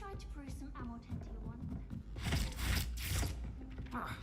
try to brew some Amortentia one? Ah.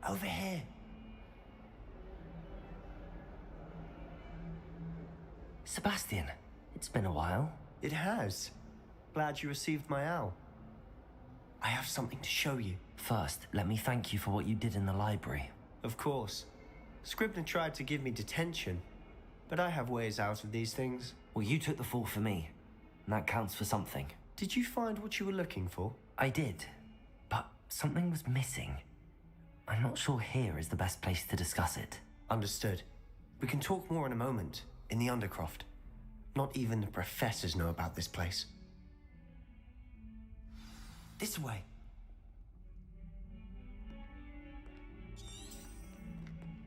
Over here. Sebastian, it's been a while. It has. Glad you received my owl. I have something to show you. First, let me thank you for what you did in the library. Of course. Scribner tried to give me detention, but I have ways out of these things. Well, you took the fall for me, and that counts for something. Did you find what you were looking for? I did, but something was missing. I'm not sure here is the best place to discuss it. Understood. We can talk more in a moment, in the Undercroft. Not even the professors know about this place. This way.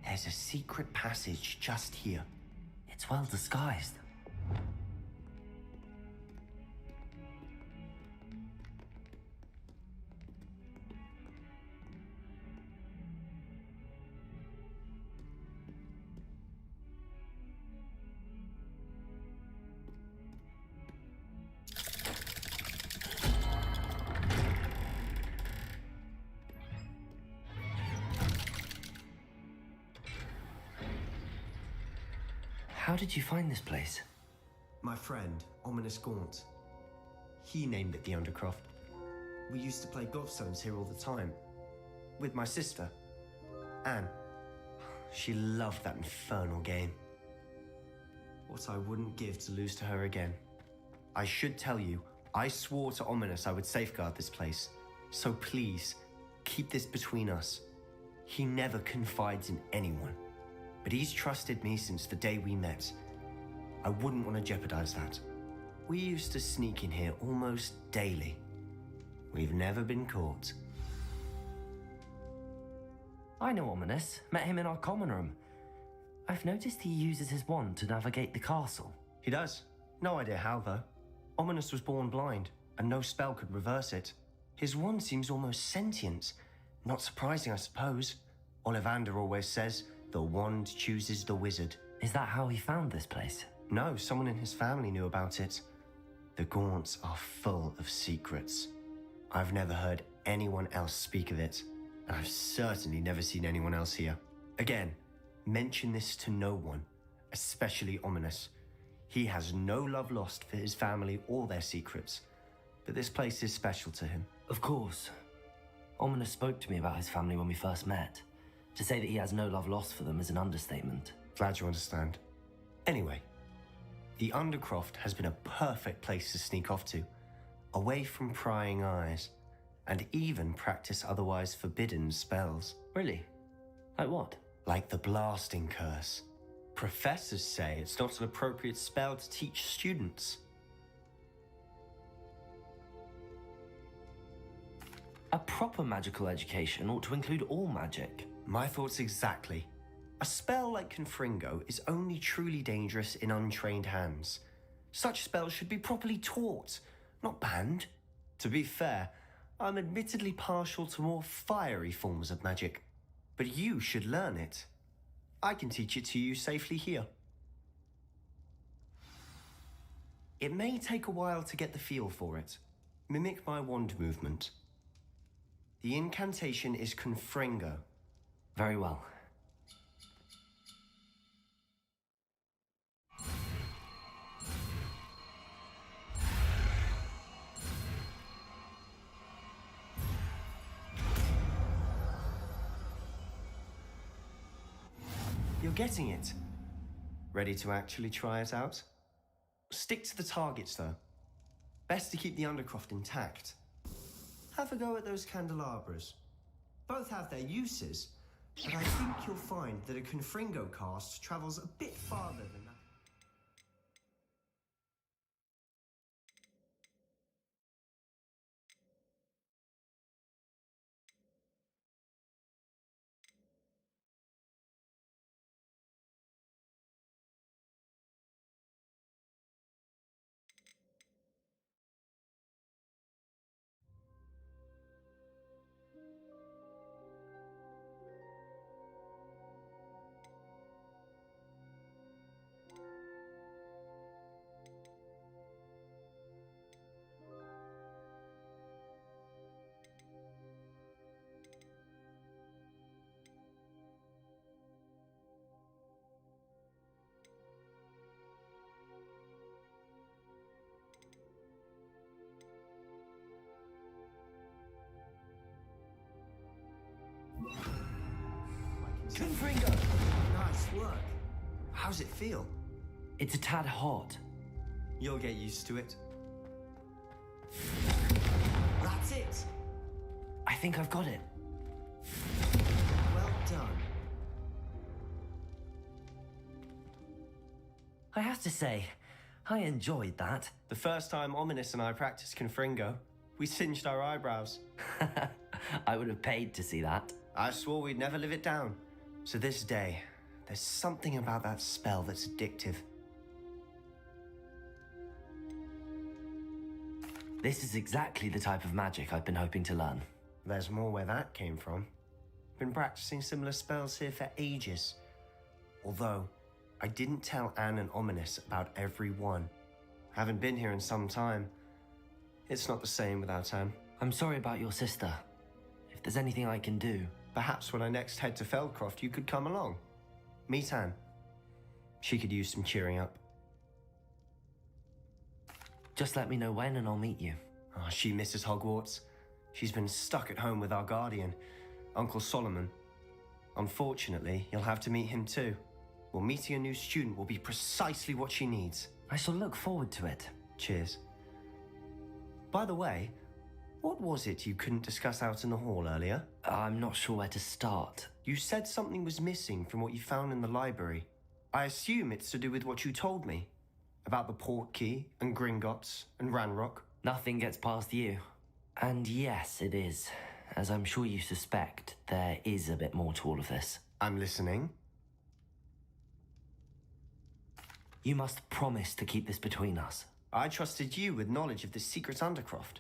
There's a secret passage just here. It's well disguised. How did you find this place? My friend, Ominous Gaunt. He named it the Undercroft. We used to play gobstones here all the time. With my sister, Anne. She loved that infernal game. What I wouldn't give to lose to her again. I should tell you, I swore to Ominous I would safeguard this place. So please, keep this between us. He never confides in anyone. But he's trusted me since the day we met. I wouldn't want to jeopardize that. We used to sneak in here almost daily. We've never been caught. I know Ominous. Met him in our common room. I've noticed he uses his wand to navigate the castle. He does. No idea how, though. Ominous was born blind, and no spell could reverse it. His wand seems almost sentient. Not surprising, I suppose. Ollivander always says, the wand chooses the wizard. Is that how he found this place? No, someone in his family knew about it. The Gaunts are full of secrets. I've never heard anyone else speak of it, and I've certainly never seen anyone else here. Again, mention this to no one, especially Ominous. He has no love lost for his family or their secrets, but this place is special to him. Of course. Ominous spoke to me about his family when we first met. To say that he has no love lost for them is an understatement. Glad you understand. Anyway, the Undercroft has been a perfect place to sneak off to, away from prying eyes, and even practice otherwise forbidden spells. Really? Like what? Like the blasting curse. Professors say it's not an appropriate spell to teach students. A proper magical education ought to include all magic. My thoughts exactly. A spell like Confringo is only truly dangerous in untrained hands. Such spells should be properly taught, not banned. To be fair, I'm admittedly partial to more fiery forms of magic, but you should learn it. I can teach it to you safely here. It may take a while to get the feel for it. Mimic my wand movement. The incantation is Confringo. Very well. You're getting it. Ready to actually try it out? Stick to the targets, though. Best to keep the Undercroft intact. Have a go at those candelabras. Both have their uses, but I think you'll find that a Confringo cast travels a bit farther than that. Confringo! Nice work. How's it feel? It's a tad hot. You'll get used to it. That's it. I think I've got it. Well done. I have to say, I enjoyed that. The first time Ominous and I practiced Confringo, we singed our eyebrows. I would have paid to see that. I swore we'd never live it down. To this day, there's something about that spell that's addictive. This is exactly the type of magic I've been hoping to learn. There's more where that came from. Been practicing similar spells here for ages. Although, I didn't tell Anne and Ominous about every one. Haven't been here in some time. It's not the same without Anne. I'm sorry about your sister. If there's anything I can do... Perhaps when I next head to Feldcroft, you could come along. Meet Anne. She could use some cheering up. Just let me know when and I'll meet you. Oh, she misses Hogwarts. She's been stuck at home with our guardian, Uncle Solomon. Unfortunately, you'll have to meet him too. Well, meeting a new student will be precisely what she needs. I shall look forward to it. Cheers. By the way, what was it you couldn't discuss out in the hall earlier? I'm not sure where to start. You said something was missing from what you found in the library. I assume it's to do with what you told me. About the Portkey and Gringotts and Ranrock. Nothing gets past you. And yes, it is. As I'm sure you suspect, there is a bit more to all of this. I'm listening. You must promise to keep this between us. I trusted you with knowledge of the secret Undercroft.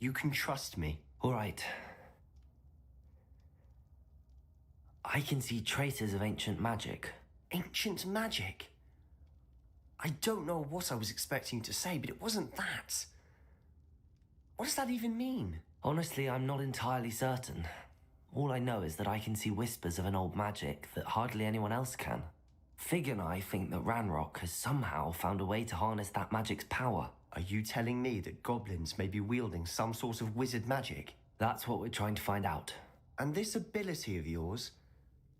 You can trust me. All right. I can see traces of ancient magic. Ancient magic? I don't know what I was expecting to say, but it wasn't that. What does that even mean? Honestly, I'm not entirely certain. All I know is that I can see whispers of an old magic that hardly anyone else can. Fig and I think that Ranrock has somehow found a way to harness that magic's power. Are you telling me that goblins may be wielding some sort of wizard magic? That's what we're trying to find out. And this ability of yours,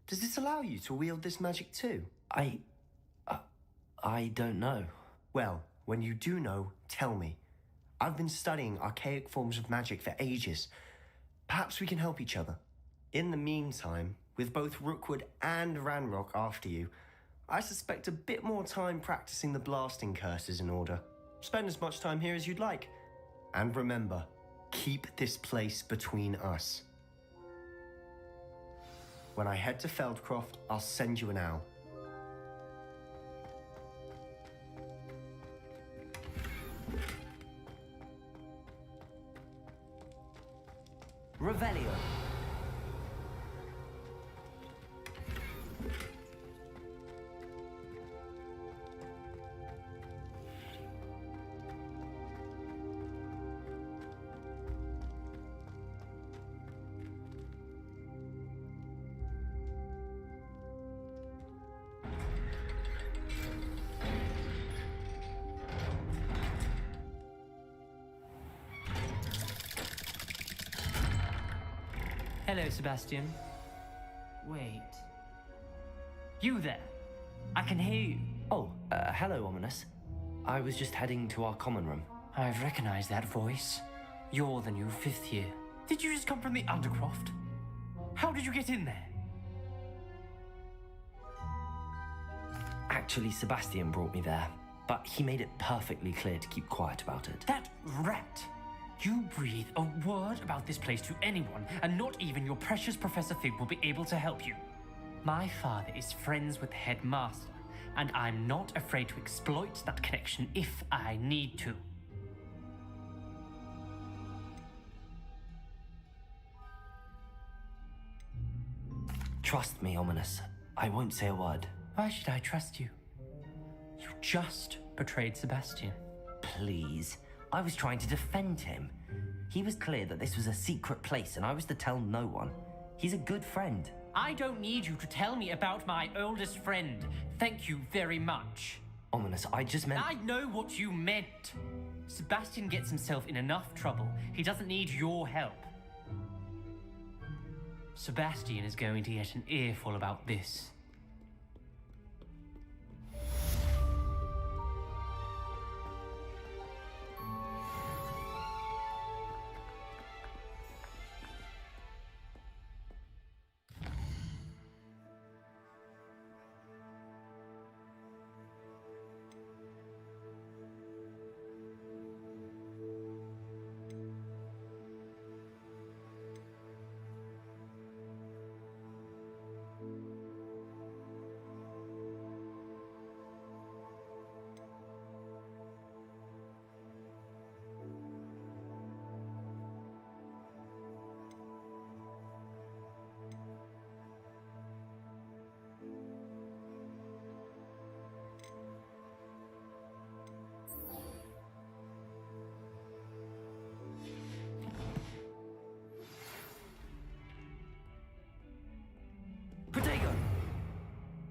does this allow you to wield this magic too? I don't know. Well, when you do know, tell me. I've been studying archaic forms of magic for ages. Perhaps we can help each other. In the meantime, with both Rookwood and Ranrock after you, I suspect a bit more time practicing the blasting curse is in order. Spend as much time here as you'd like. And remember, keep this place between us. When I head to Feldcroft, I'll send you an owl. Revelio. Hello, Sebastian. Wait. You there? I can hear you. Oh, hello, Ominous. I was just heading to our common room. I've recognized that voice. You're the new 5th year. Did you just come from the Undercroft? How did you get in there? Actually, Sebastian brought me there, but he made it perfectly clear to keep quiet about it. That rat! You breathe a word about this place to anyone, and not even your precious Professor Fig will be able to help you. My father is friends with the headmaster, and I'm not afraid to exploit that connection if I need to. Trust me, Ominous. I won't say a word. Why should I trust you? You just betrayed Sebastian. Please. I was trying to defend him. He was clear that this was a secret place and I was to tell no one. He's a good friend. I don't need you to tell me about my oldest friend. Thank you very much. Ominous, I just meant... I know what you meant. Sebastian gets himself in enough trouble. He doesn't need your help. Sebastian is going to get an earful about this.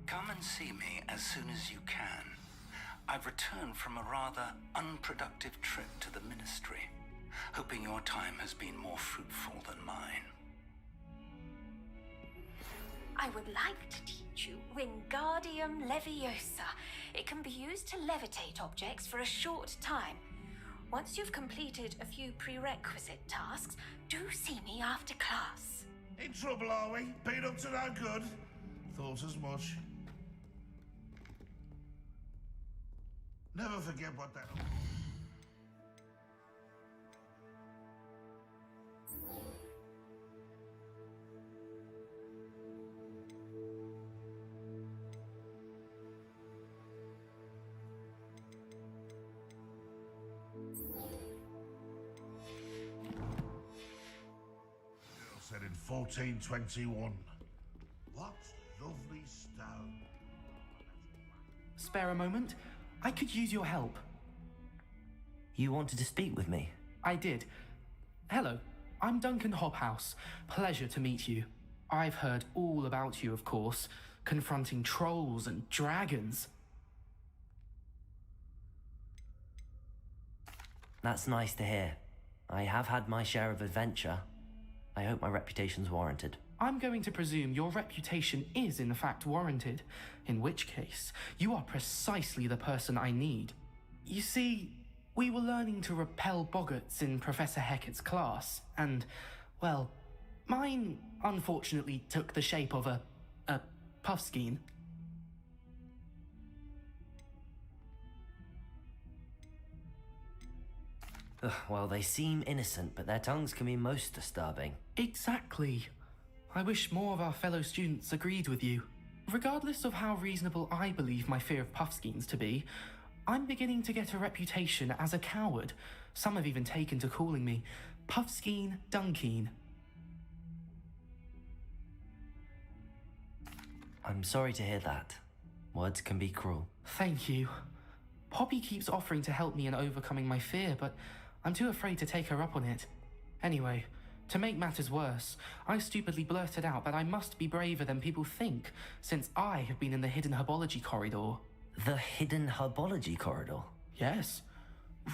Come and see me as soon as you can. I've returned from a rather unproductive trip to the Ministry, hoping your time has been more fruitful than mine. I would like to teach you Wingardium Leviosa. It can be used to levitate objects for a short time. Once you've completed a few prerequisite tasks, do see me after class. In trouble, are we? Been up to no good? Thought as much. Never forget what that... Said in 1421. What lovely stone. Spare a moment? I could use your help. You wanted to speak with me? I did. Hello, I'm Duncan Hobhouse. Pleasure to meet you. I've heard all about you, of course, confronting trolls and dragons. That's nice to hear. I have had my share of adventure. I hope my reputation's warranted. I'm going to presume your reputation is in fact warranted, in which case, you are precisely the person I need. You see, we were learning to repel boggarts in Professor Hecat's class, and, well, mine unfortunately took the shape of a puffskein. Ugh, well, they seem innocent, but their tongues can be most disturbing. Exactly. I wish more of our fellow students agreed with you. Regardless of how reasonable I believe my fear of puffskeins to be, I'm beginning to get a reputation as a coward. Some have even taken to calling me Puffskeen Dunkeen. I'm sorry to hear that. Words can be cruel. Thank you. Poppy keeps offering to help me in overcoming my fear, but I'm too afraid to take her up on it. Anyway, to make matters worse, I stupidly blurted out that I must be braver than people think, since I have been in the hidden herbology corridor. The hidden herbology corridor? Yes.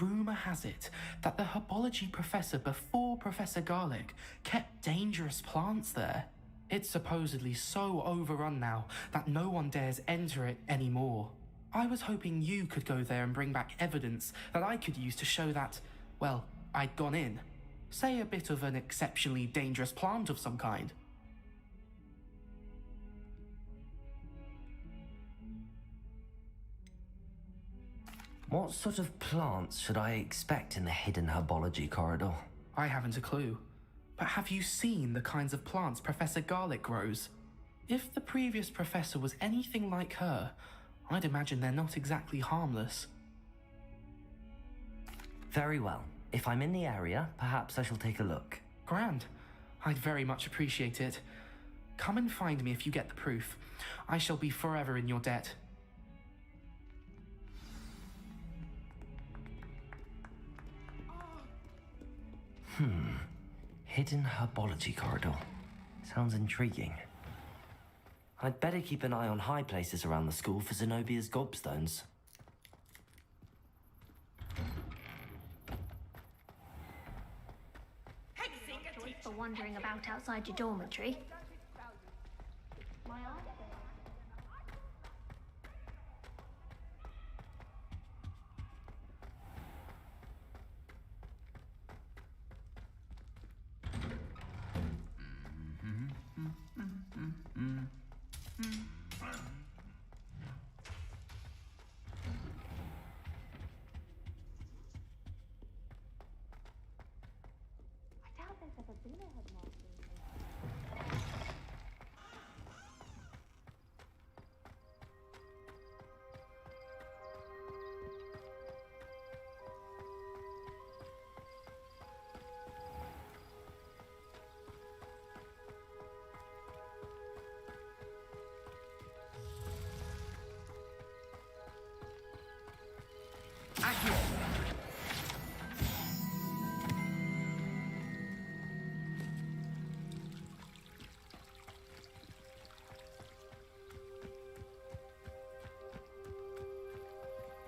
Rumour has it that the herbology professor before Professor Garlick kept dangerous plants there. It's supposedly so overrun now that no one dares enter it anymore. I was hoping you could go there and bring back evidence that I could use to show that, well, I'd gone in. Say a bit of an exceptionally dangerous plant of some kind. What sort of plants should I expect in the hidden herbology corridor? I haven't a clue. But have you seen the kinds of plants Professor Garlick grows? If the previous professor was anything like her, I'd imagine they're not exactly harmless. Very well. If I'm in the area, perhaps I shall take a look. Grand. I'd very much appreciate it. Come and find me if you get the proof. I shall be forever in your debt. Hidden herbology corridor. Sounds intriguing. I'd better keep an eye on high places around the school for Zenobia's gobstones. Sorry for wandering about outside your dormitory.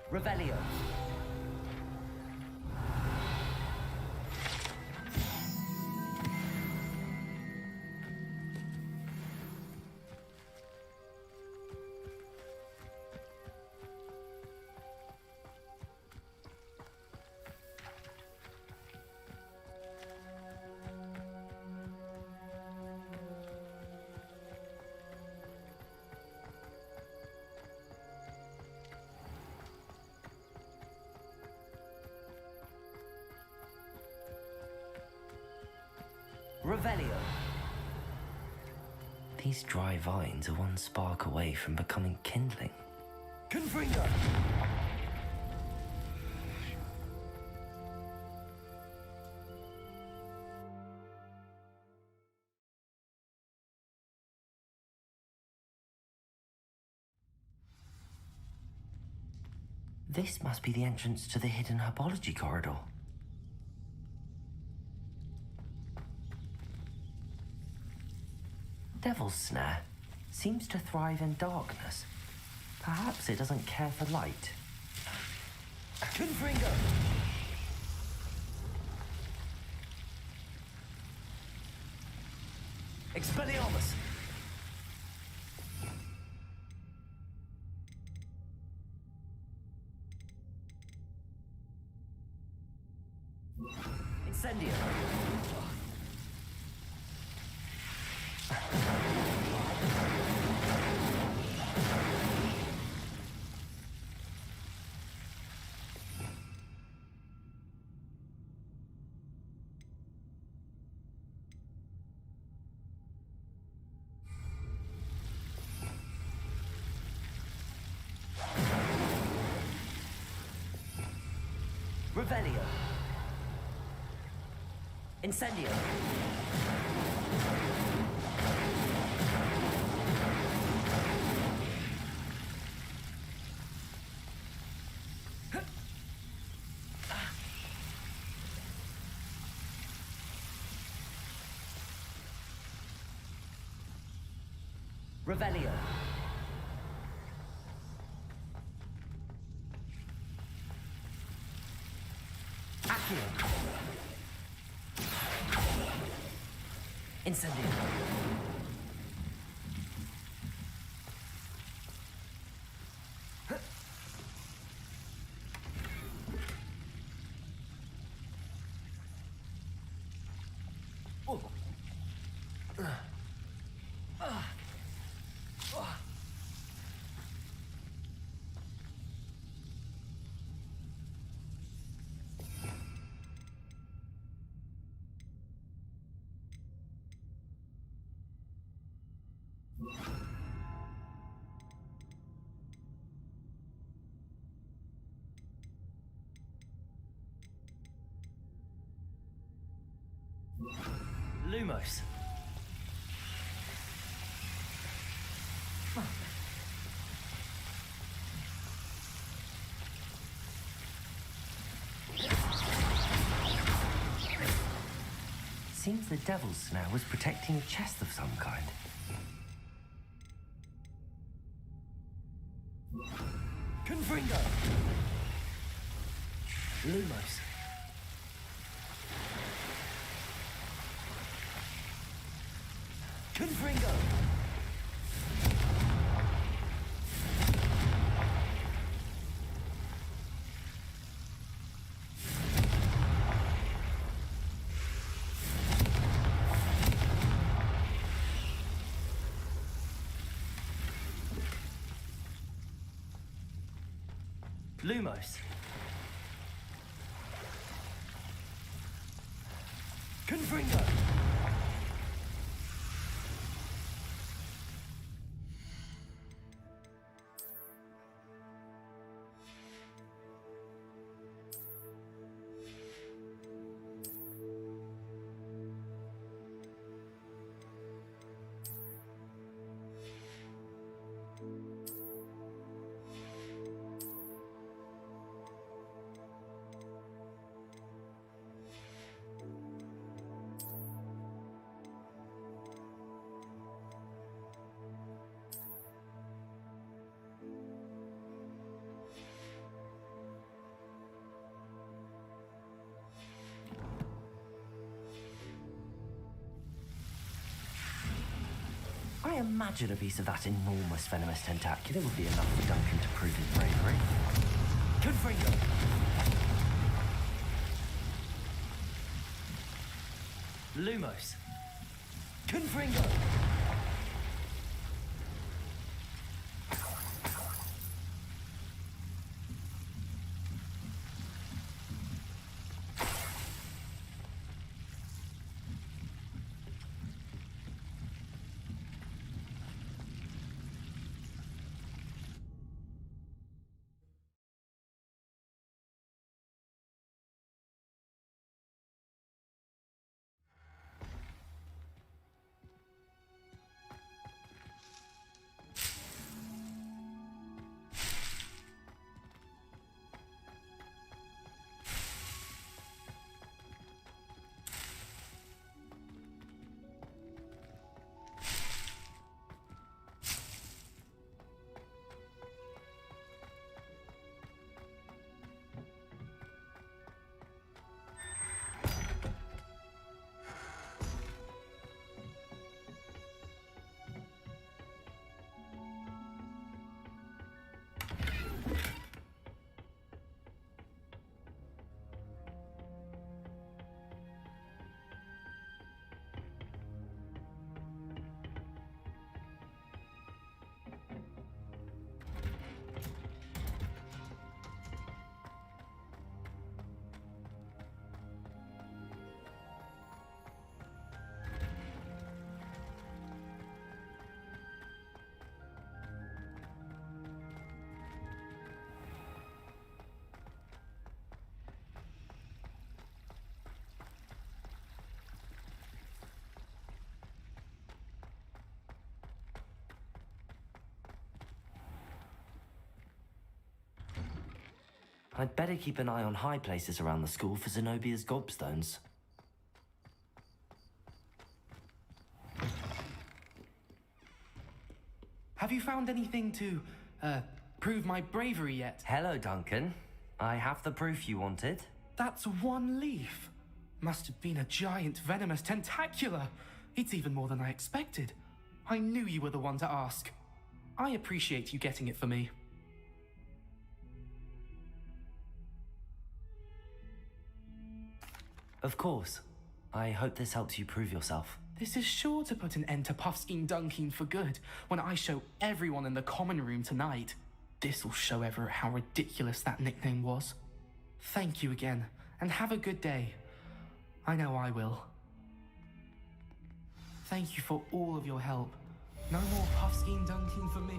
Revelio. Revelio. These dry vines are one spark away from becoming kindling. Confringo! This must be the entrance to the hidden herbology corridor. Devil's Snare seems to thrive in darkness. Perhaps it doesn't care for light. Confringo! Expelliarmus! Incendio! Revelio. Incendio. Revelio. Accio. Incendio. Lumos. Seems the devil's snare was protecting a chest of some kind. Confringo! Lumos. Confringo! Lumos. Confringo! I imagine a piece of that enormous venomous tentacular would be enough for Duncan to prove his bravery. Confringo! Lumos. Confringo! I'd better keep an eye on high places around the school for Zenobia's gobstones. Have you found anything to, prove my bravery yet? Hello, Duncan. I have the proof you wanted. That's one leaf. Must have been a giant venomous tentacula. It's even more than I expected. I knew you were the one to ask. I appreciate you getting it for me. Of course. I hope this helps you prove yourself. This is sure to put an end to Puffskein Dunking for good when I show everyone in the common room tonight. This'll show Everett how ridiculous that nickname was. Thank you again, and have a good day. I know I will. Thank you for all of your help. No more Puffskein Dunking for me.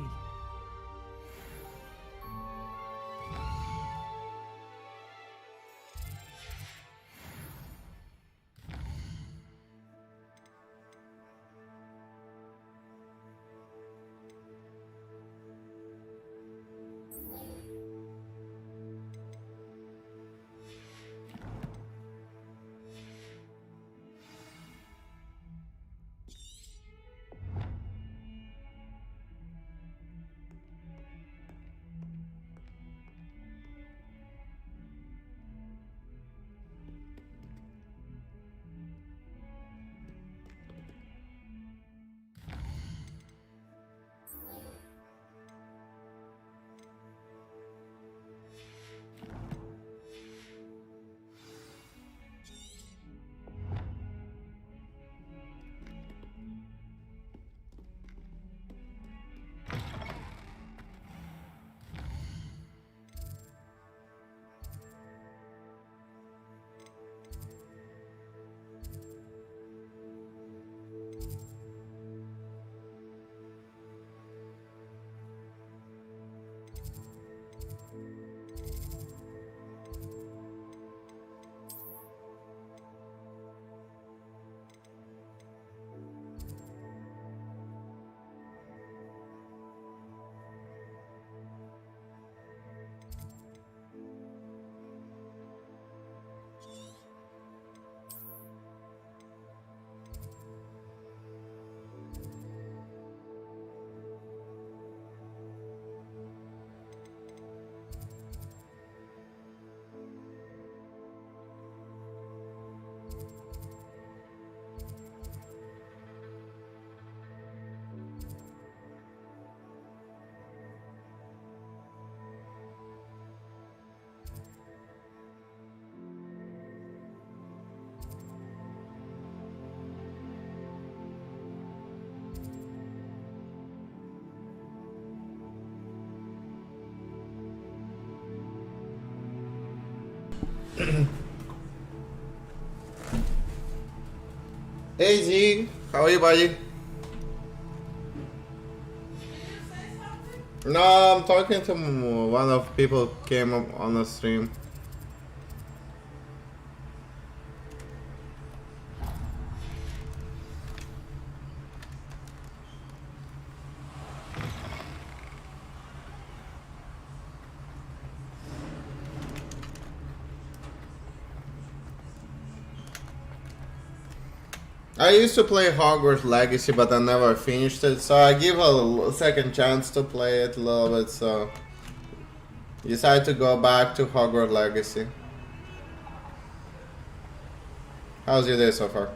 Hey G, how are you, buddy? No, I'm talking to one of people who came up on the stream. I used to play Hogwarts Legacy, but I never finished it, so I give a second chance to play it a little bit, so decided to go back to Hogwarts Legacy. How's your day so far?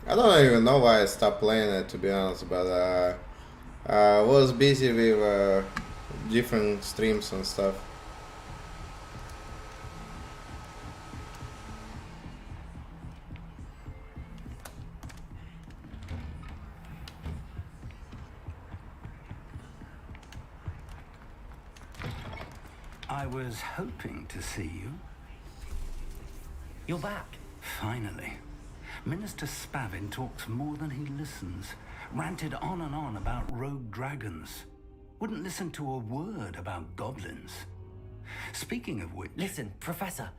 I don't even know why I stopped playing it, to be honest, but I was busy with different streams and stuff. I was hoping to see you. You're back. Finally. Minister Spavin talks more than he listens. Ranted on and on about rogue dragons. Wouldn't listen to a word about goblins. Speaking of which... Listen, Professor.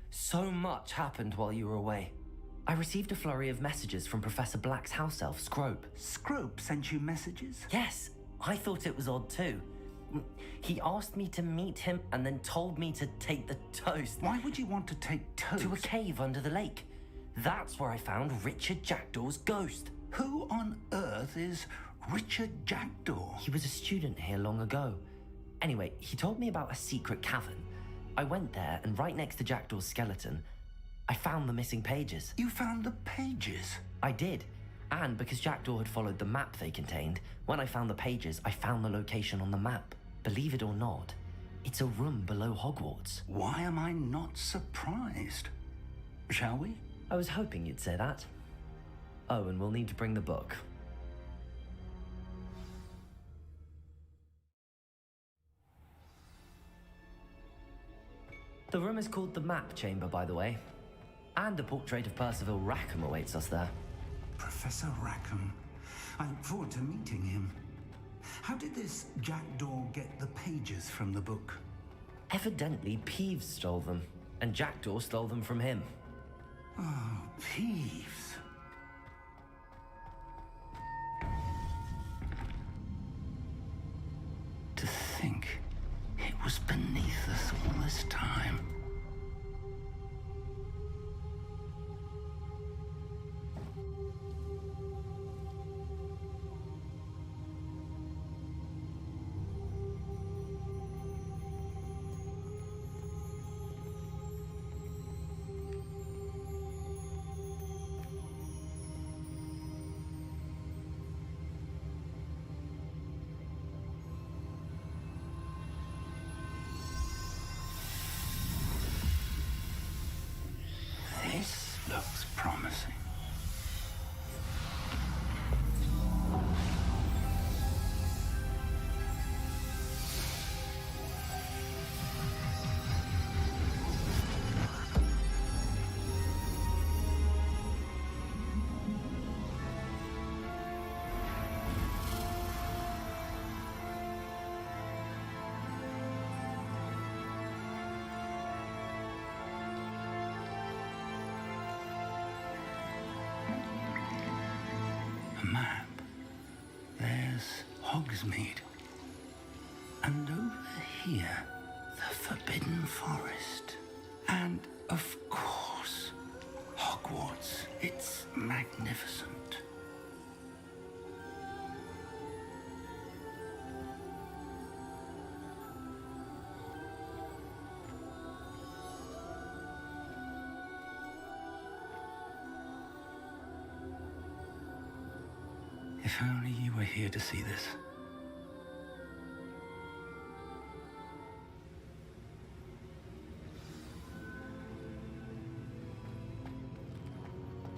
So much happened while you were away. I received a flurry of messages from Professor Black's house elf, Scrope. Scrope sent you messages? Yes. I thought it was odd too. He asked me to meet him and then told me to take the toast. Why would you want to take toast? To a cave under the lake. That's where I found Richard Jackdaw's ghost. Who on earth is Richard Jackdaw? He was a student here long ago. Anyway, he told me about a secret cavern. I went there, and right next to Jackdaw's skeleton, I found the missing pages. You found the pages? I did. And because Jackdaw had followed the map they contained, when I found the pages, I found the location on the map. Believe it or not, it's a room below Hogwarts. Why am I not surprised? Shall we? I was hoping you'd say that. Oh, and we'll need to bring the book. The room is called the Map Chamber, by the way. And a portrait of Percival Rackham awaits us there. Professor Rackham. I look forward to meeting him. How did this Jackdaw get the pages from the book? Evidently, Peeves stole them, and Jackdaw stole them from him. Oh, Peeves. To think it was beneath us all this time. This looks promising. A map. There's Hogsmeade. And over here, the Forbidden Forest. And, of course, Hogwarts. It's magnificent. If only you were here to see this.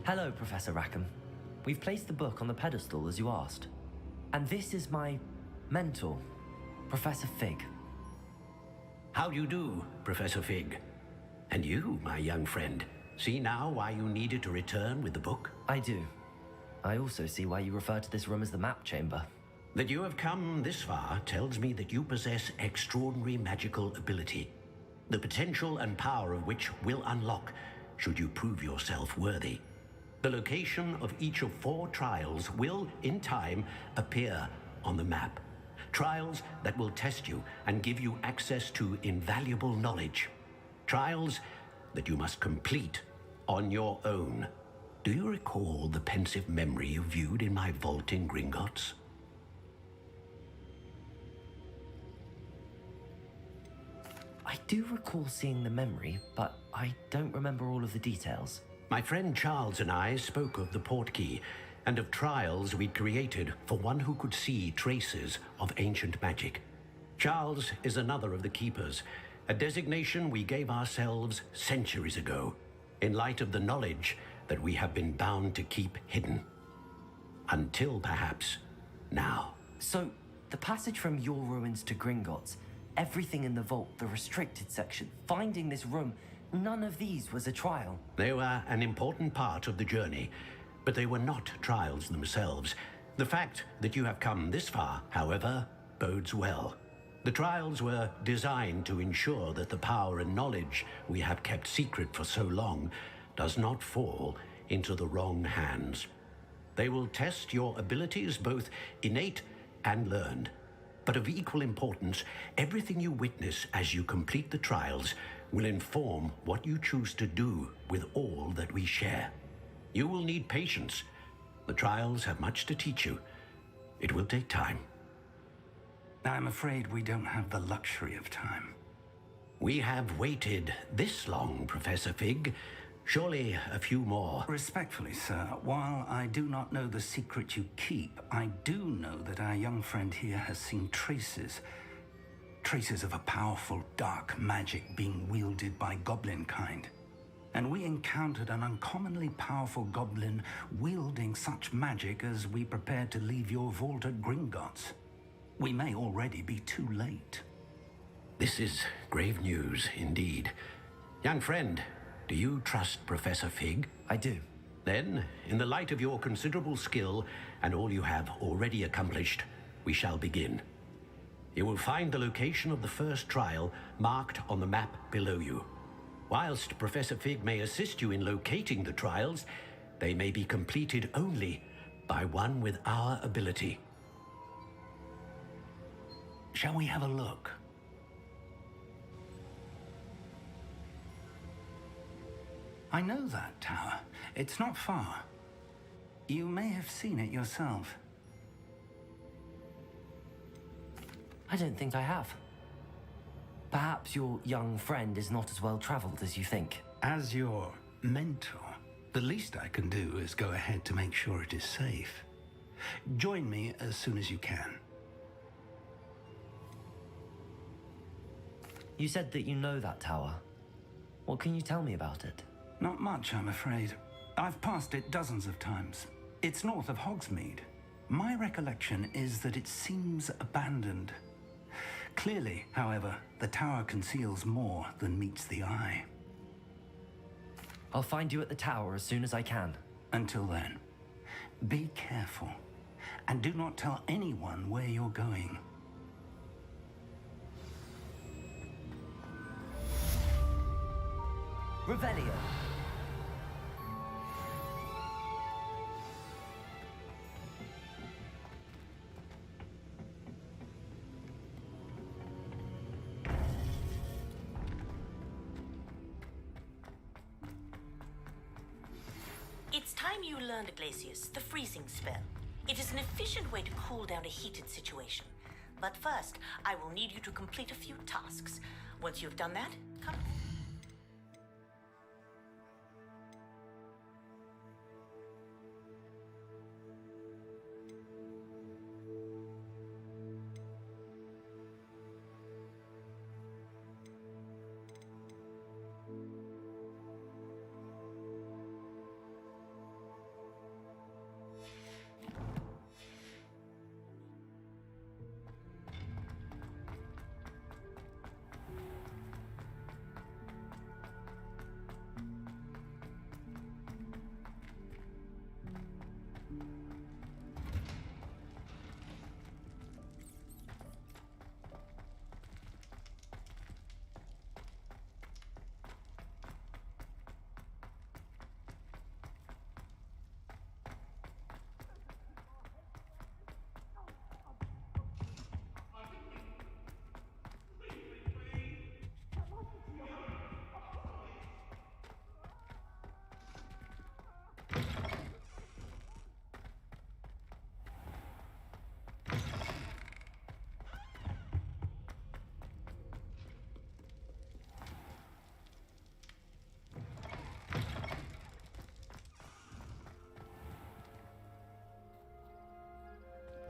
Hello, Professor Rackham. We've placed the book on the pedestal as you asked. And this is my mentor, Professor Fig. How do you do, Professor Fig? And you, my young friend, see now why you needed to return with the book? I do. I also see why you refer to this room as the map chamber. That you have come this far tells me that you possess extraordinary magical ability, the potential and power of which will unlock should you prove yourself worthy. The location of each of 4 trials will, in time, appear on the map. Trials that will test you and give you access to invaluable knowledge. Trials that you must complete on your own. Do you recall the pensive memory you viewed in my vault in Gringotts? I do recall seeing the memory, but I don't remember all of the details. My friend Charles and I spoke of the portkey and of trials we'd created for one who could see traces of ancient magic. Charles is another of the keepers, a designation we gave ourselves centuries ago, in light of the knowledge that we have been bound to keep hidden. Until perhaps now. So, the passage from your ruins to Gringotts, everything in the vault, the restricted section, finding this room, none of these was a trial. They were an important part of the journey, but they were not trials themselves. The fact that you have come this far, however, bodes well. The trials were designed to ensure that the power and knowledge we have kept secret for so long does not fall into the wrong hands. They will test your abilities, both innate and learned. But of equal importance, everything you witness as you complete the trials will inform what you choose to do with all that we share. You will need patience. The trials have much to teach you. It will take time. I'm afraid we don't have the luxury of time. We have waited this long, Professor Fig. Surely a few more. Respectfully, sir, while I do not know the secret you keep, I do know that our young friend here has seen traces of a powerful dark magic being wielded by goblin kind. And we encountered an uncommonly powerful goblin wielding such magic as we prepared to leave your vault at Gringotts. We may already be too late. This is grave news indeed. Young friend, do you trust Professor Fig? I do. Then, in the light of your considerable skill and all you have already accomplished, we shall begin. You will find the location of the first trial marked on the map below you. Whilst Professor Fig may assist you in locating the trials, they may be completed only by one with our ability. Shall we have a look? I know that tower. It's not far. You may have seen it yourself. I don't think I have. Perhaps your young friend is not as well traveled as you think. As your mentor, the least I can do is go ahead to make sure it is safe. Join me as soon as you can. You said that you know that tower. What can you tell me about it? Not much, I'm afraid. I've passed it dozens of times. It's north of Hogsmeade. My recollection is that it seems abandoned. Clearly, however, the tower conceals more than meets the eye. I'll find you at the tower as soon as I can. Until then, be careful, and do not tell anyone where you're going. Revelio. It's time you learned, Glacius, the freezing spell. It is an efficient way to cool down a heated situation. But first, I will need you to complete a few tasks. Once you've done that, come.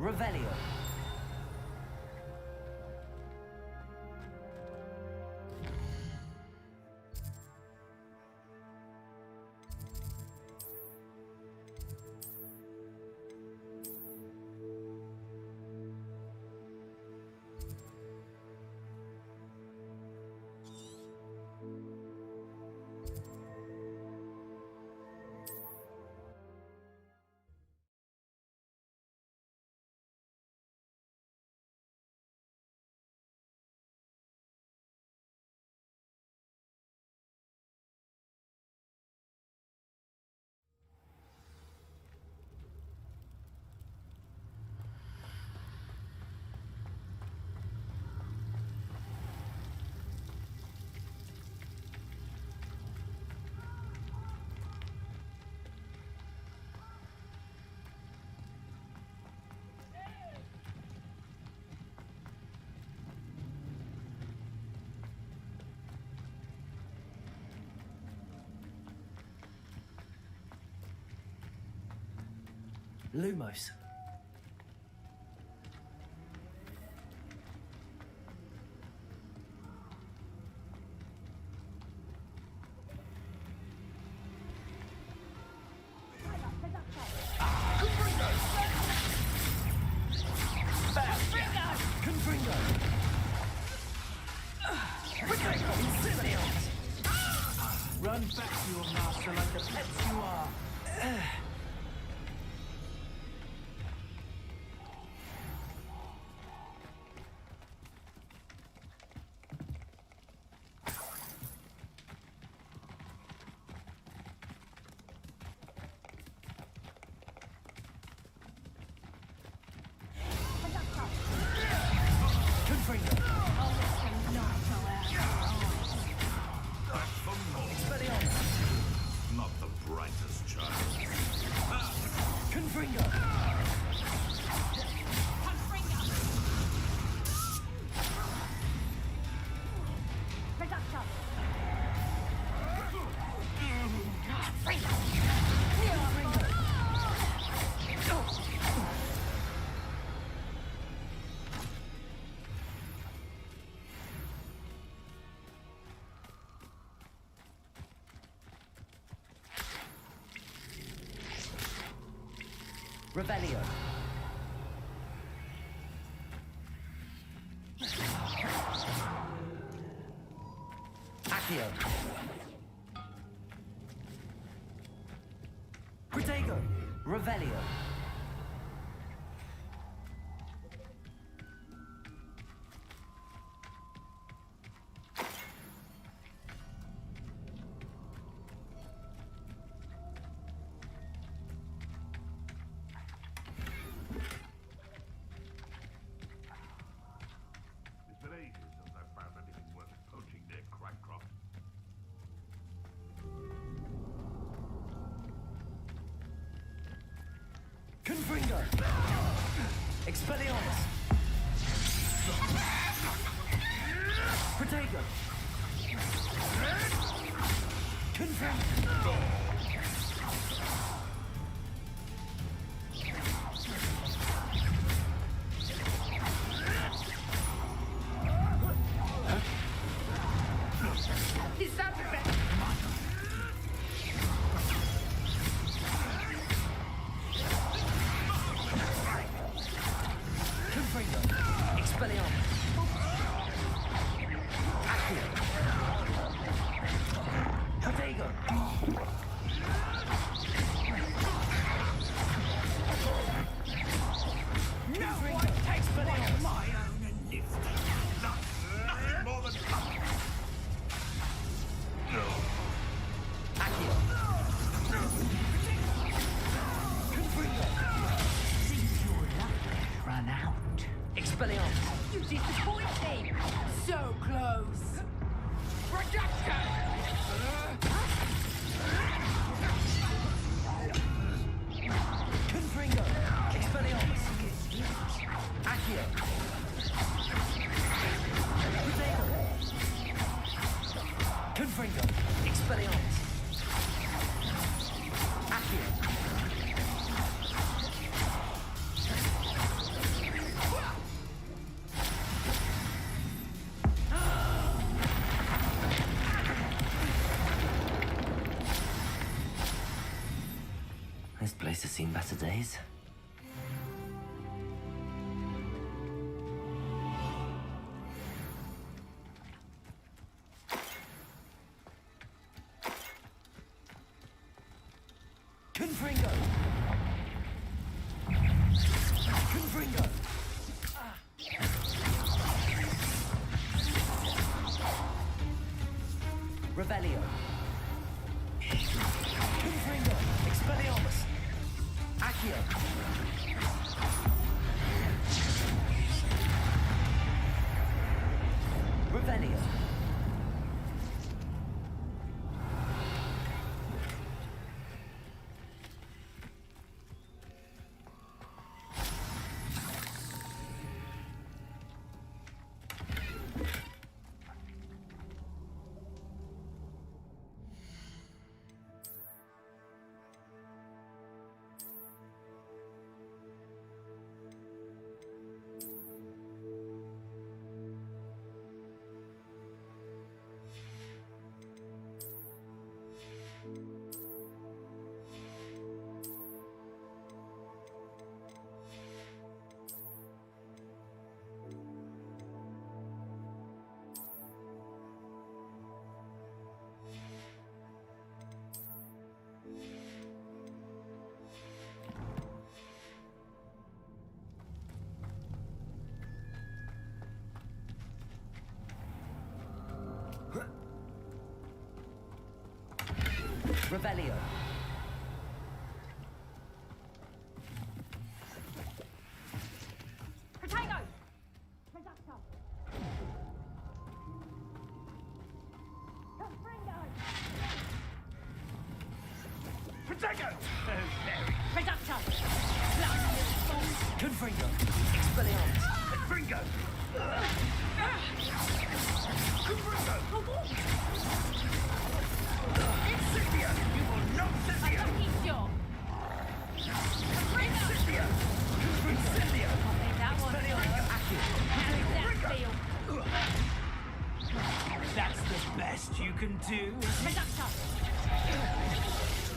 Revelio. Lumos. Run back to your master like the pets you are. Not the brightest child. Revelio. Accio. Protego. Revelio. It's been ages since I found anything worth poaching near Crackcroft. Confringo. Expelliarmus. Protego. Confringo. You disappointing! So close! Confringo. Expelliarmus. Accio. Protego. Confringo. Expelliarmus. Accio. place has seen better days. Confringo! Confringo! Revelio. Confringo! Expelliarmus! Accio! Revelio. Revelio. Potato! Reducto! Confringo! Potato! Reducto! Confringo! Expelliarmus! Confringo! Confringo! Incendia! You will not Incendia! Sure. Incendia! Incendia! That one. That's the best you can do. Reducto!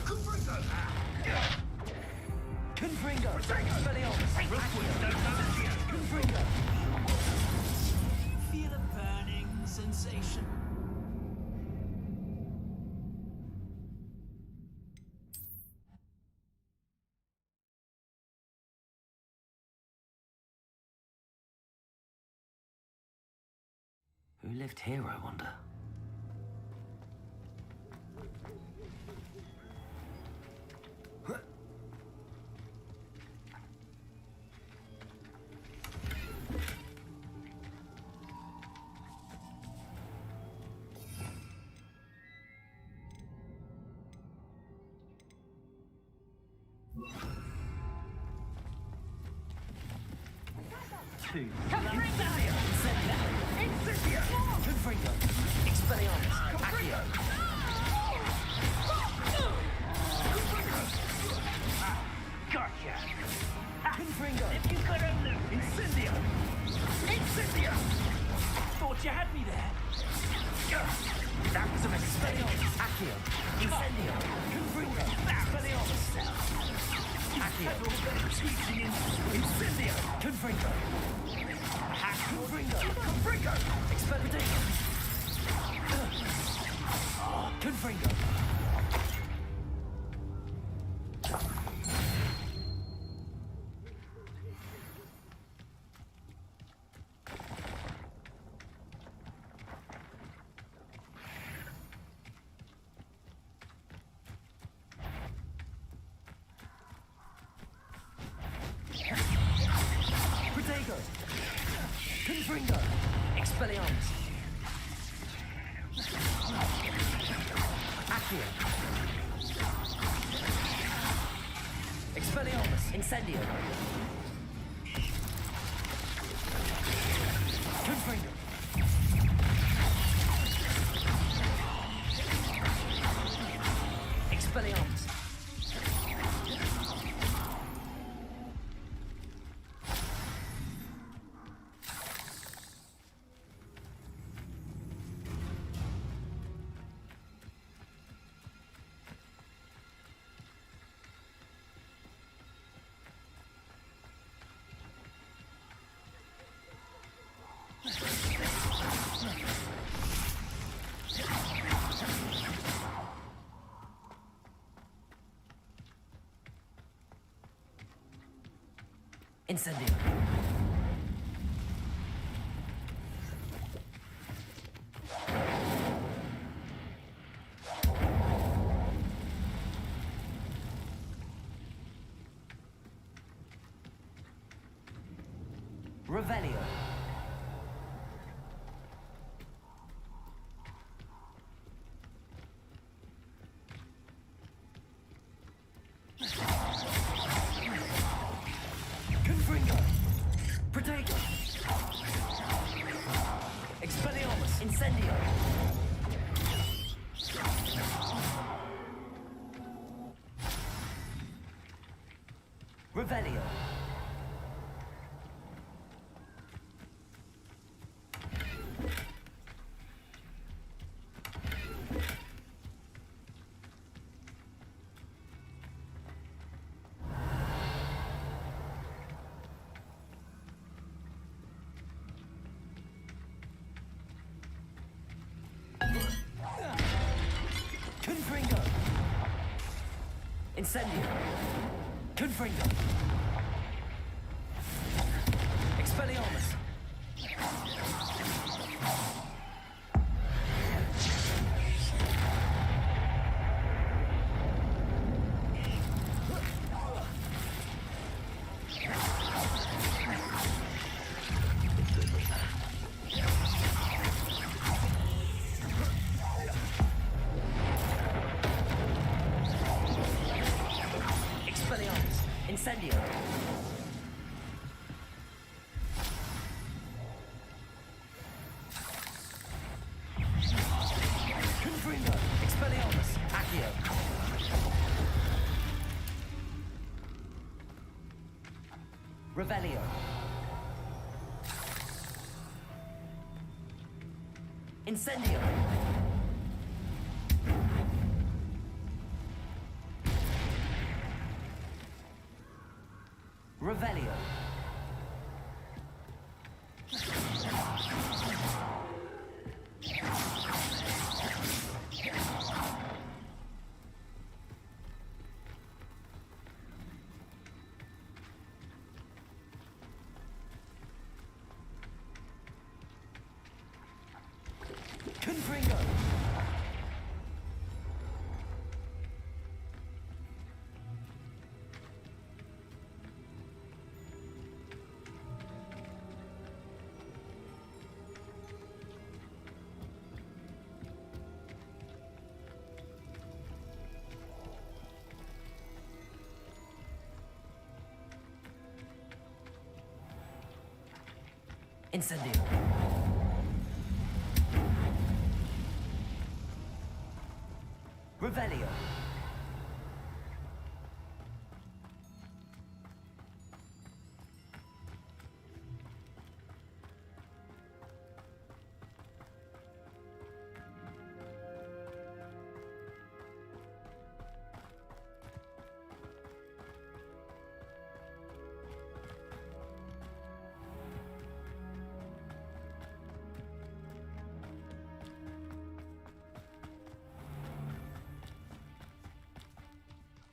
Confringo! Confringo! Expelliarmus! Confringo! Feel a burning sensation. Who lived here, I wonder? Two. Incendio! Confringo! Expelliarmus! Accio! Gotcha! Confringo! If you could have lived! Incendio! Incendio! Thought you had me there! That was an Expelliarmus! Accio! Incendio! Confringo! Expelliarmus! Accio! Incendio! Confringo! Confringo! Confringo! Expelliarmus! Confringo! Protego! Confringo! Expelliarmus! Accio! Expelliarmus! Incendio! Confringo! Expelliarmus! Incendio. Revelio. Confringo. Protego. Expelliarmus. Incendio. Revelio. Confringo. Incendio. Confringo. Expelliarmus. Expelliarmus. Incendio. Confringo. Expelliarmus. Accio. Revelio. Incendio. Revelio. Confringo. Incendio. Revelio.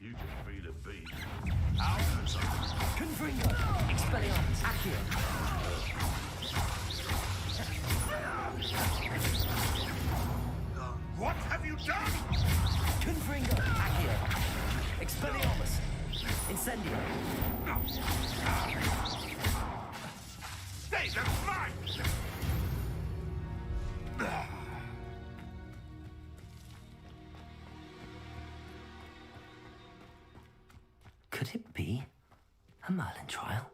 You just feed a beast. I'll do something. Confringo. Expelliarmus. Accio. What have you done? Confringo. Accio. Expelliarmus. Incendio. Stay, that's mine! Could it be a Merlin trial?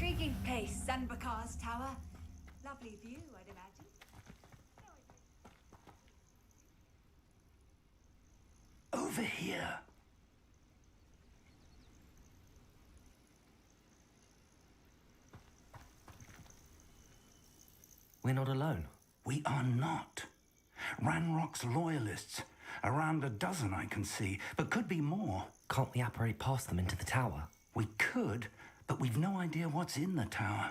Intriguing place, Sanbakar's tower. Lovely view, I'd imagine. Over here. We're not alone. We are not. Ranrock's loyalists. Around a dozen I can see, but could be more. Can't we apparate past them into the tower? We could, but we've no idea what's in the tower.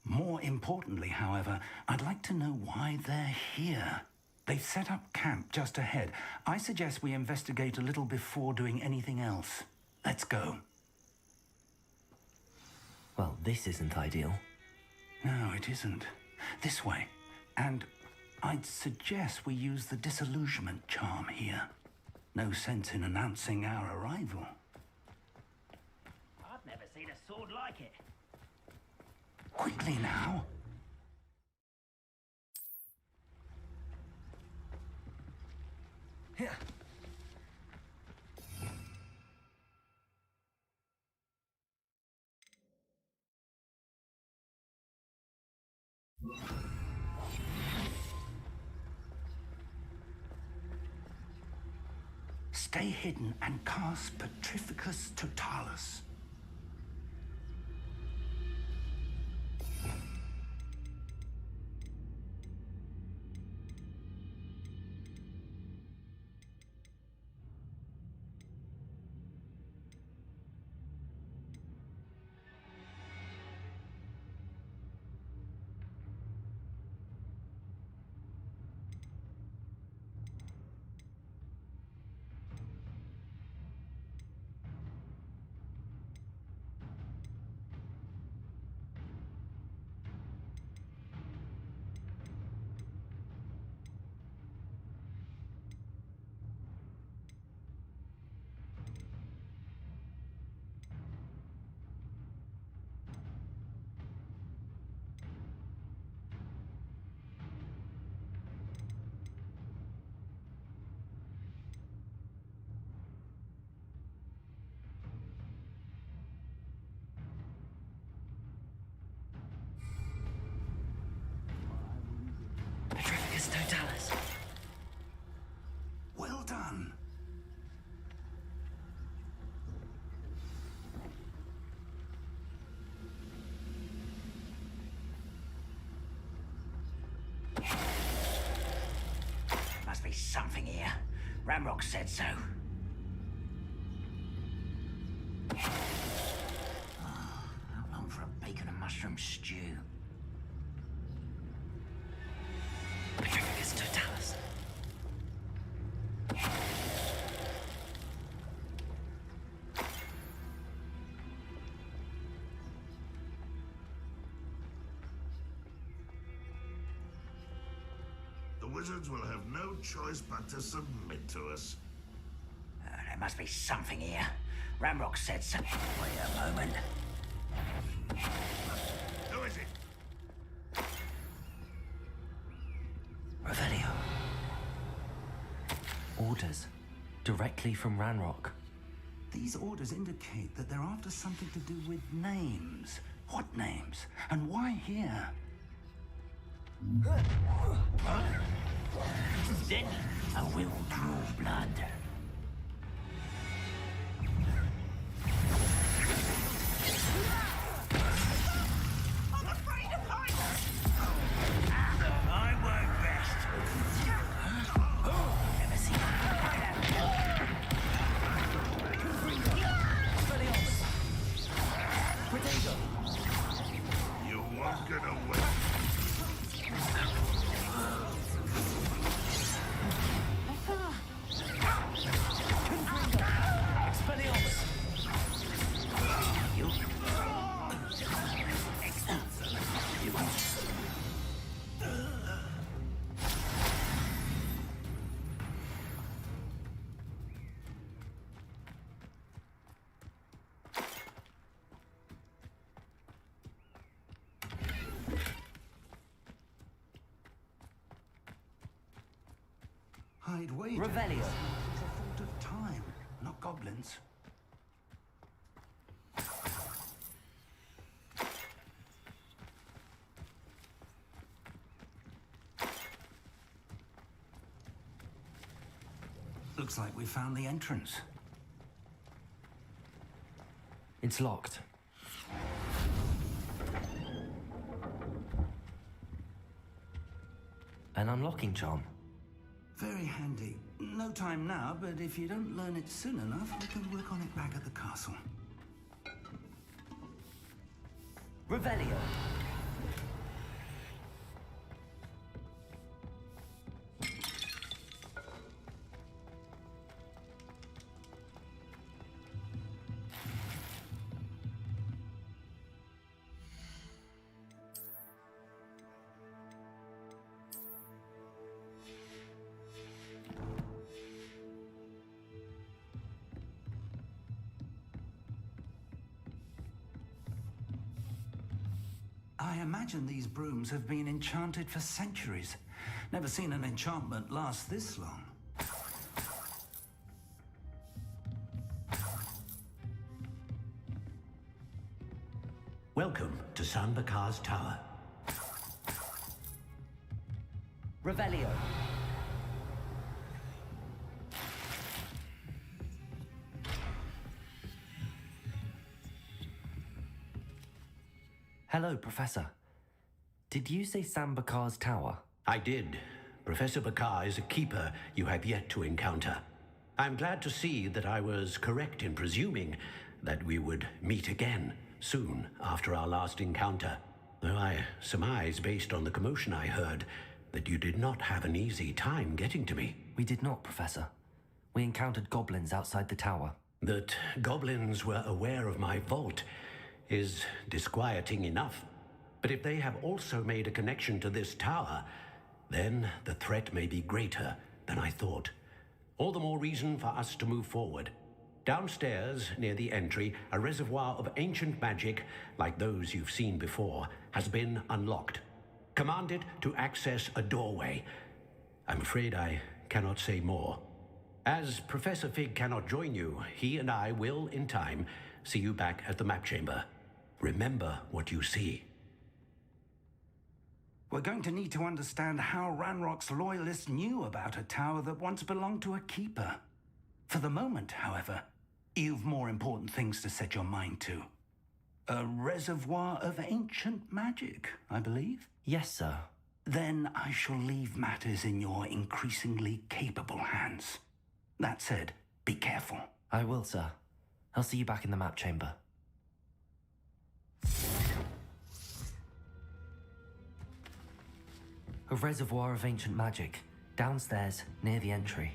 More importantly, however, I'd like to know why they're here. They've set up camp just ahead. I suggest we investigate a little before doing anything else. Let's go. Well, this isn't ideal. No, it isn't. This way. And I'd suggest we use the disillusionment charm here. No sense in announcing our arrival. I've never seen a sword like it. Quickly now. Here. Stay hidden and cast Petrificus Totalis. Petrificus Totalis. Well done. Must be something here. Ranrock said so. How long for a bacon and mushroom stew? Petrificus Totalis. The wizards will have no choice but to submit to us. There must be something here. Ranrock said so. Wait a moment. Who is it? Revelio. Orders. Directly from Ranrock. These orders indicate that they're after something to do with names. What names? And why here? Then I will draw blood. I'm afraid of heights! I work best. Never seen You won't get away. I'd wait. Revelio. It's a thought of time, not goblins. Looks like we found the entrance. It's locked. An unlocking charm. Very handy. No time now, but if you don't learn it soon enough, we can work on it back at the castle. Revelio. I imagine these brooms have been enchanted for centuries. Never seen an enchantment last this long. Welcome to San Bakar's Tower. Revelio. Hello, Professor. Did you say Sam Bakar's tower? I did. Professor Bakar is a keeper you have yet to encounter. I'm glad to see that I was correct in presuming that we would meet again soon after our last encounter. Though I surmise, based on the commotion I heard, that you did not have an easy time getting to me. We did not, Professor. We encountered goblins outside the tower. That goblins were aware of my vault is disquieting enough. But if they have also made a connection to this tower, then the threat may be greater than I thought. All the more reason for us to move forward. Downstairs, near the entry, a reservoir of ancient magic, like those you've seen before, has been unlocked. Command it to access a doorway. I'm afraid I cannot say more. As Professor Fig cannot join you, he and I will, in time, see you back at the map chamber. Remember what you see. We're going to need to understand how Ranrock's loyalists knew about a tower that once belonged to a keeper. For the moment, however, you've more important things to set your mind to. A reservoir of ancient magic, I believe? Yes, sir. Then I shall leave matters in your increasingly capable hands. That said, be careful. I will, sir. I'll see you back in the map chamber. A reservoir of ancient magic, downstairs, near the entry.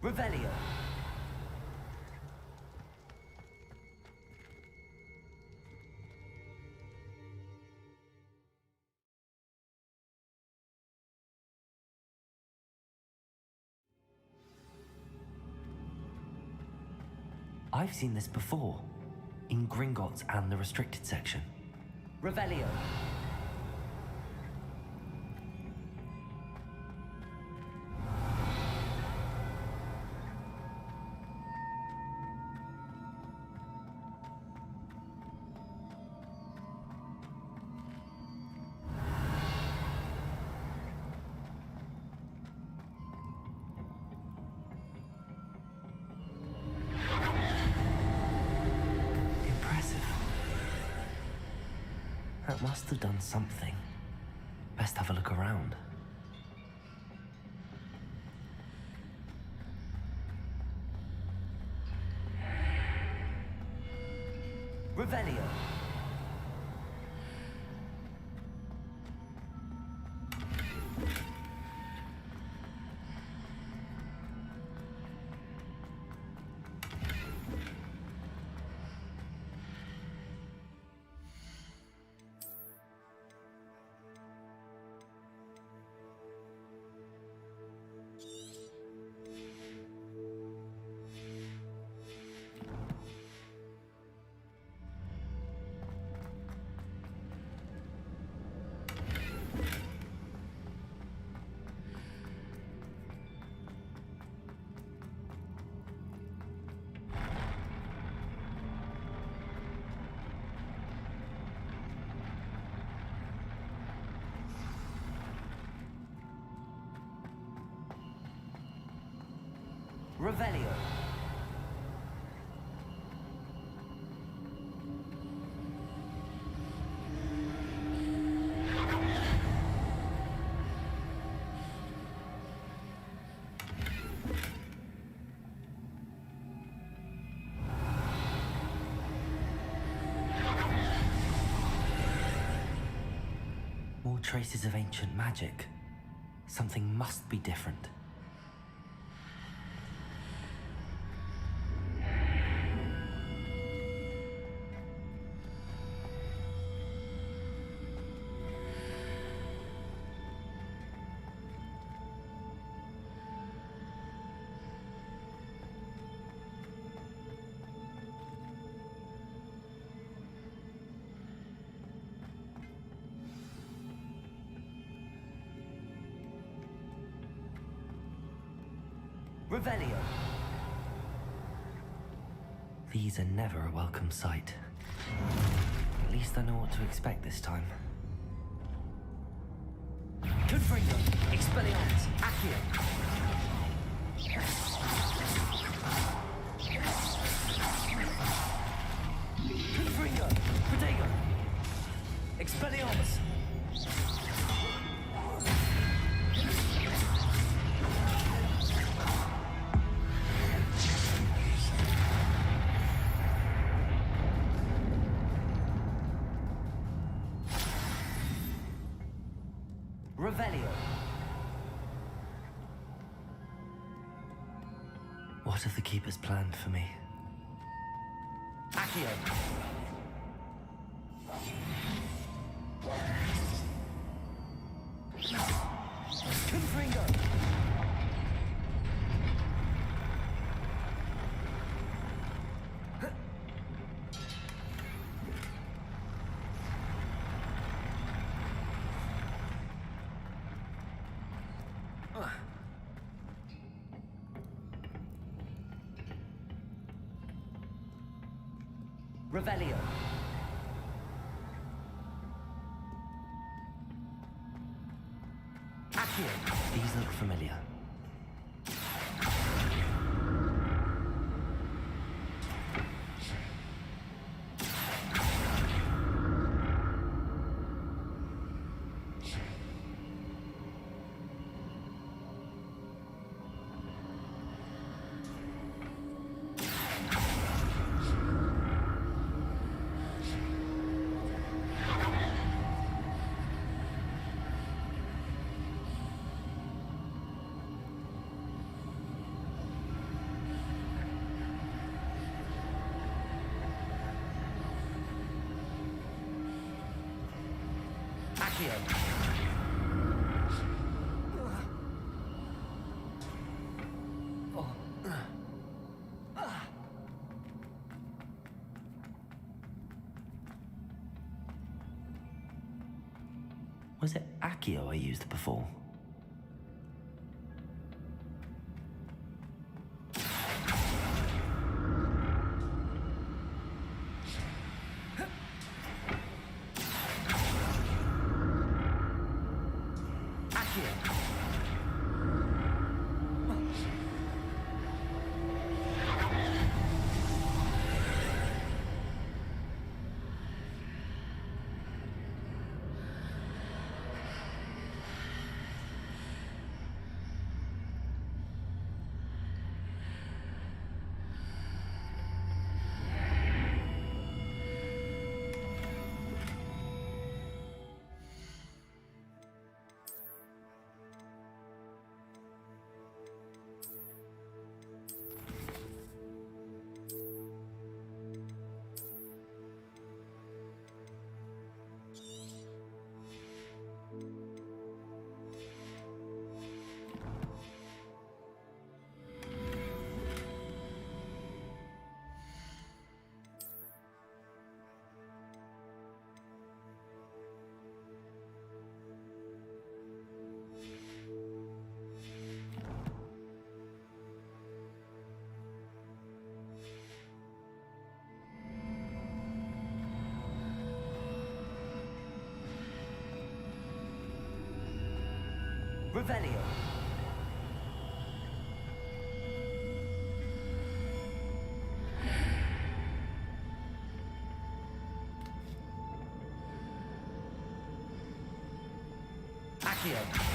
Revelio. I've seen this before, in Gringotts and the restricted section. Revelio. That must have done something. Best have a look around. Revelio. Revelio. More traces of ancient magic. Something must be different. Revelio. These are never a welcome sight. At least I know what to expect this time. Confringo, Expelliarmus, Accio. Confringo, Protego, Expelliarmus. Revelio. What have the Keepers planned for me? Accio. Confringo. Revelio. Accio. These look familiar. Accio. Was it Accio I used before? Revelio. Accio.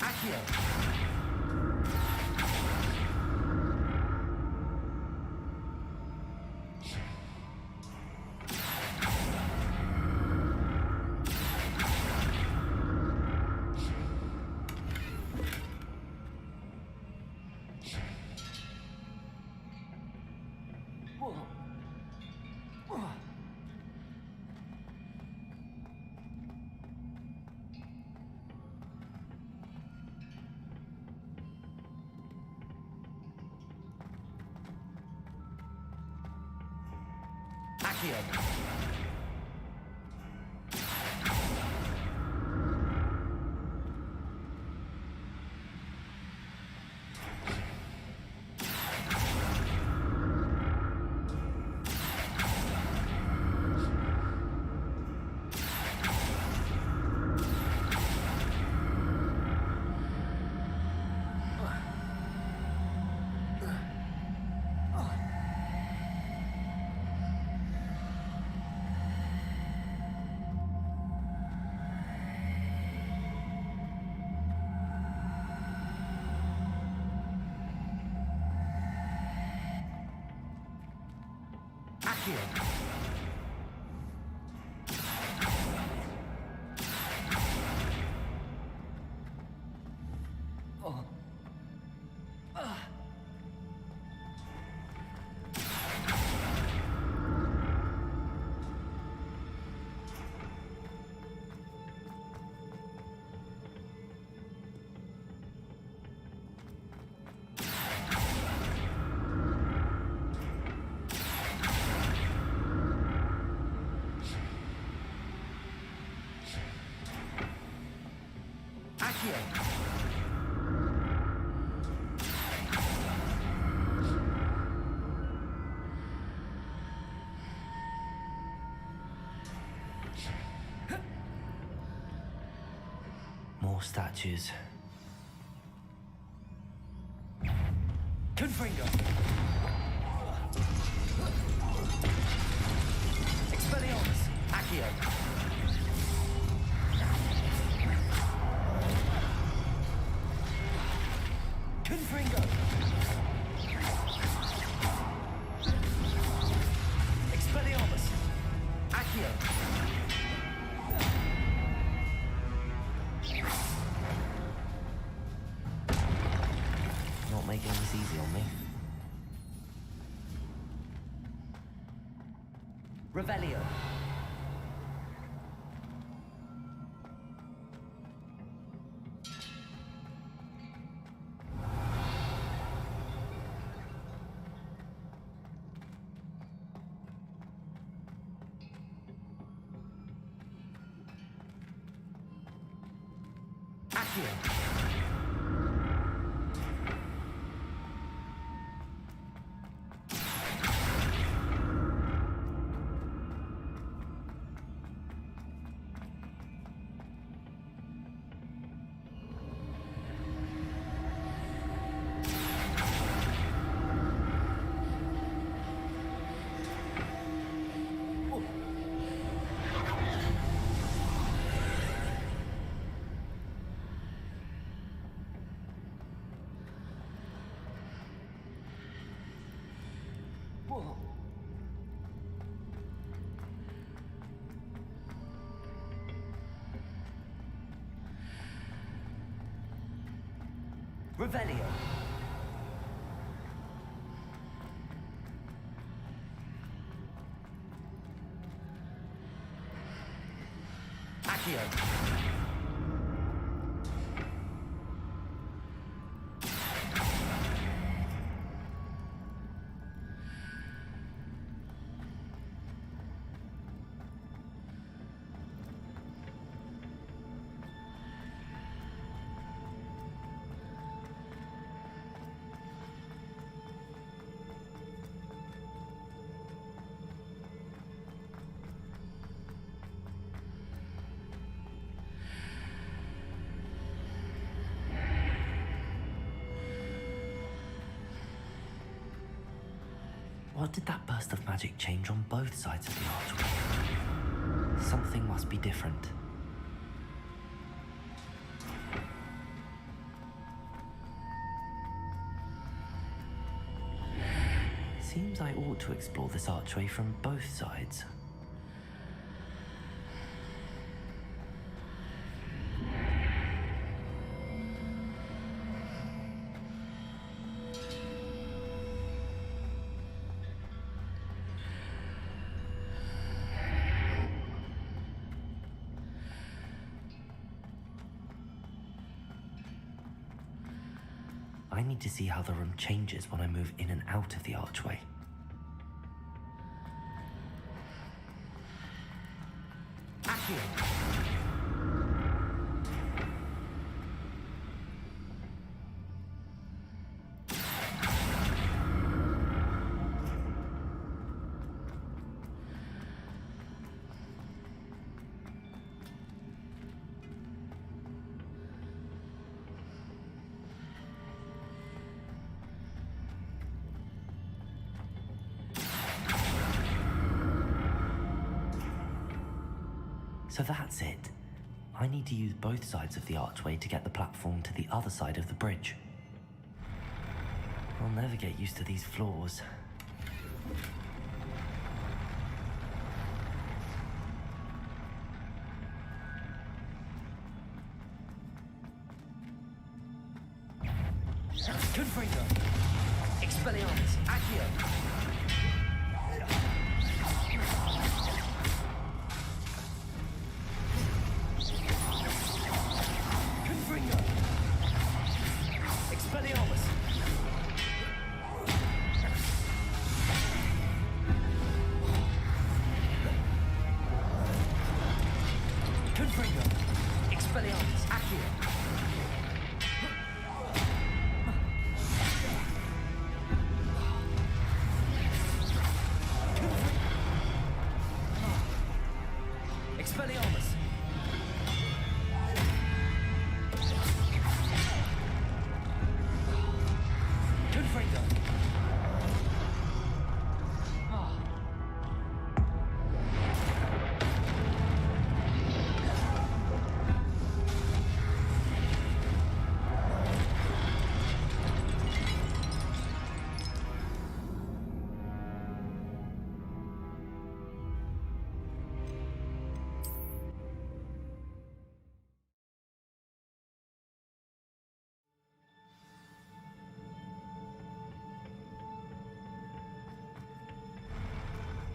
Accio. Accio. More statues. Confringo. Expelliarmus. Accio. Confringo. Expelliarmus. Accio. Not making this easy on me. Revelio. Accio. Revelio. Accio. What did that burst of magic change on both sides of the archway? Something must be different. Seems I ought to explore this archway from both sides. I need to see how the room changes when I move in and out of the archway. Accio! So that's it. I need to use both sides of the archway to get the platform to the other side of the bridge. I'll never get used to these floors. Confringo! Expelliarmus! Accio!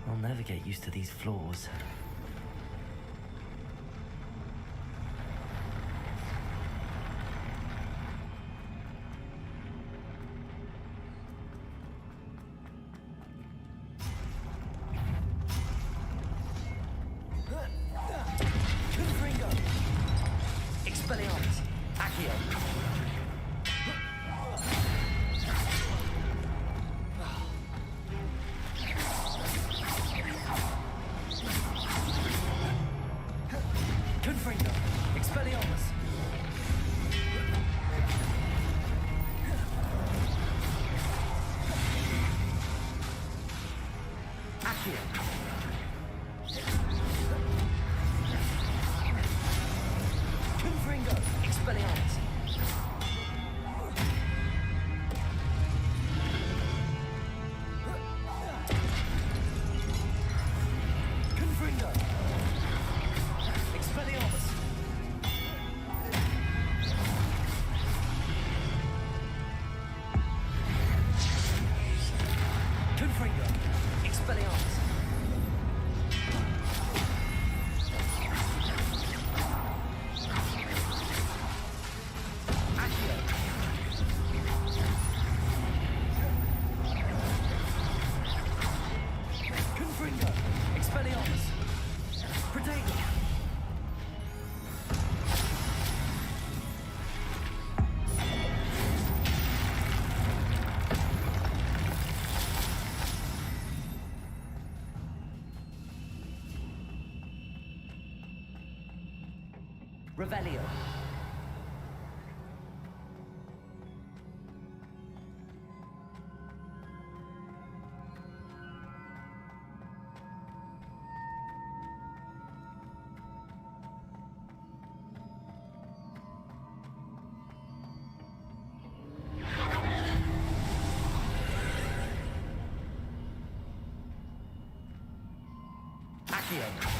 I'll never get used to these floors. Confringo! Expelliarmus! Accio! Confringo! Expelliarmus! Accio! Confringo! Expelliarmus! Confringo! Expelliarmus! Confringo! Expelliarmus! Accio! Confringo! Expelliarmus! Protego! Revelio. dead.